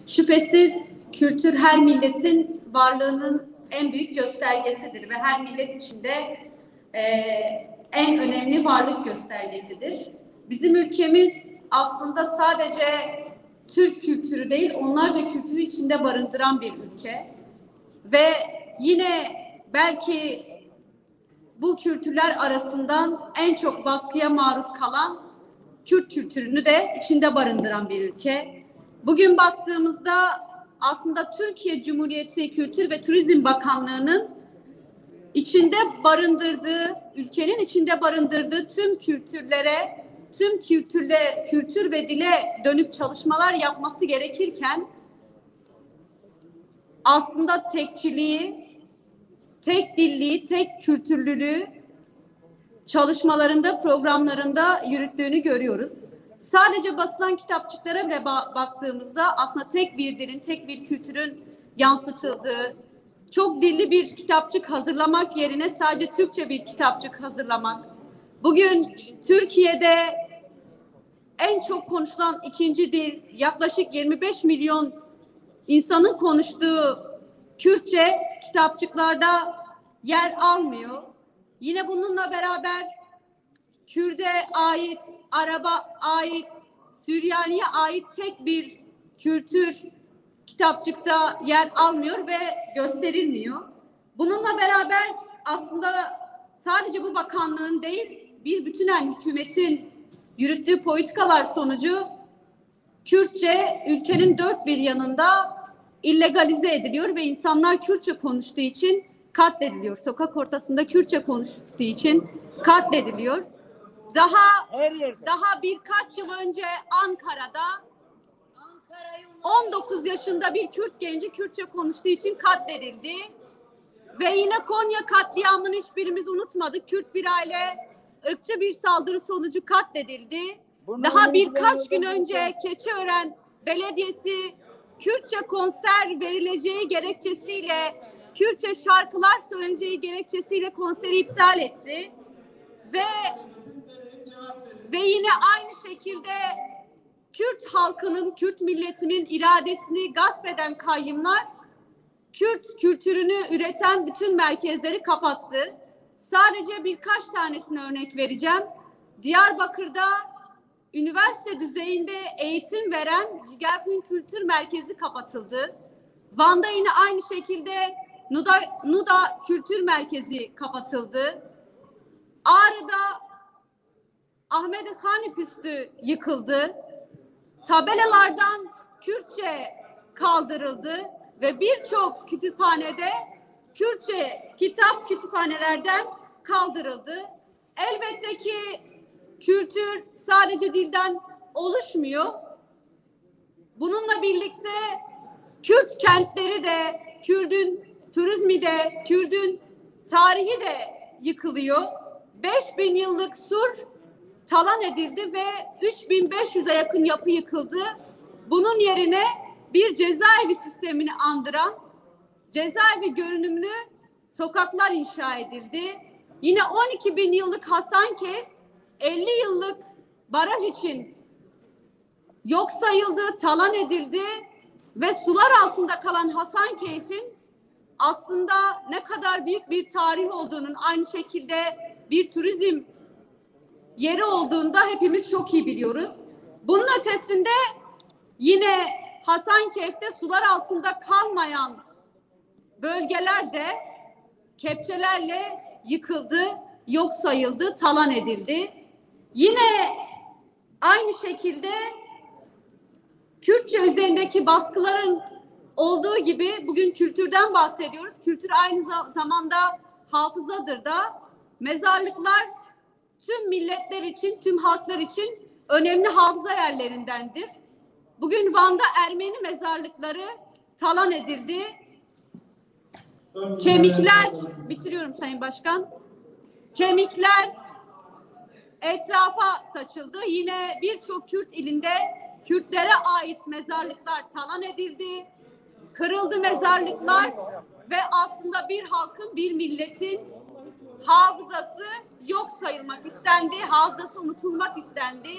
Şüphesiz kültür her milletin varlığının en büyük göstergesidir ve her millet içinde en önemli varlık göstergesidir. Bizim ülkemiz aslında sadece Türk kültürü değil, onlarca kültürü içinde barındıran bir ülke. Ve yine belki bu kültürler arasından en çok baskıya maruz kalan Kürt kültürünü de içinde barındıran bir ülke. Bugün baktığımızda aslında Türkiye Cumhuriyeti Kültür ve Turizm Bakanlığı'nın içinde barındırdığı, ülkenin içinde barındırdığı tüm kültürlere, kültür ve dile dönük çalışmalar yapması gerekirken aslında tekçiliği, tek dilliği, tek kültürlülüğü çalışmalarında, programlarında yürüttüğünü görüyoruz. Sadece basılan kitapçıklara bile baktığımızda aslında tek bir dilin, tek bir kültürün yansıtıldığı, çok dilli bir kitapçık hazırlamak yerine sadece Türkçe bir kitapçık hazırlamak. Bugün Türkiye'de en çok konuşulan ikinci dil, yaklaşık 25 milyon insanın konuştuğu Kürtçe kitapçıklarda yer almıyor. Yine bununla beraber Kürt'e ait, Arap'a ait, Süryani'ye ait tek bir kültür kitapçıkta yer almıyor ve gösterilmiyor. Bununla beraber aslında sadece bu bakanlığın değil, bir bütünen hükümetin yürüttüğü politikalar sonucu Kürtçe ülkenin dört bir yanında illegalize ediliyor ve insanlar Kürtçe konuştuğu için katlediliyor. Sokak ortasında Kürtçe konuştuğu için katlediliyor. Daha birkaç yıl önce Ankara'da 19 yaşında bir Kürt genci Kürtçe konuştuğu için katledildi. Ve yine Konya katliamını hiçbirimiz unutmadık. Kürt bir aile ırkçı bir saldırı sonucu katledildi. Daha birkaç gün önce Keçiören Belediyesi Kürtçe konser verileceği gerekçesiyle, Kürtçe şarkılar söyleneceği gerekçesiyle konseri iptal etti. Ve yine aynı şekilde Kürt halkının, Kürt milletinin iradesini gasp eden kayyımlar Kürt kültürünü üreten bütün merkezleri kapattı. Sadece birkaç tanesine örnek vereceğim. Diyarbakır'da üniversite düzeyinde eğitim veren Cigerfin Kültür Merkezi kapatıldı. Van'da yine aynı şekilde Nuda Kültür Merkezi kapatıldı. Ağrı'da Ahmet Hani Püstü yıkıldı. Tabelalardan Kürtçe kaldırıldı ve birçok kütüphanede Kürtçe kitap kütüphanelerden kaldırıldı. Elbette ki kültür sadece dilden oluşmuyor. Bununla birlikte Kürt kentleri de, Kürt'ün turizmi de, Kürt'ün tarihi de yıkılıyor. 5000 yıllık sur talan edildi ve 3500'e yakın yapı yıkıldı. Bunun yerine bir cezaevi sistemini andıran cezaevi görünümlü sokaklar inşa edildi. Yine 12.000 yıllık Hasankeyf 50 yıllık baraj için yok sayıldı, talan edildi ve sular altında kalan Hasankeyf'in aslında ne kadar büyük bir tarih olduğunun, aynı şekilde bir turizm yeri olduğunda hepimiz çok iyi biliyoruz. Bunun ötesinde yine Hasankeyf'te sular altında kalmayan bölgeler de kepçelerle yıkıldı, yok sayıldı, talan edildi. Yine aynı şekilde Kürtçe üzerindeki baskıların olduğu gibi bugün kültürden bahsediyoruz. Kültür aynı zamanda hafızadır da. Mezarlıklar tüm milletler için, tüm halklar için önemli hafıza yerlerindendir. Bugün Van'da Ermeni mezarlıkları talan edildi. Kemikler, bitiriyorum Sayın Başkan. Kemikler etrafa saçıldı. Yine birçok Kürt ilinde Kürtlere ait mezarlıklar talan edildi. Kırıldı mezarlıklar ve aslında bir halkın, bir milletin hafızası yok sayılmak istendi, hafızası unutulmak istendi.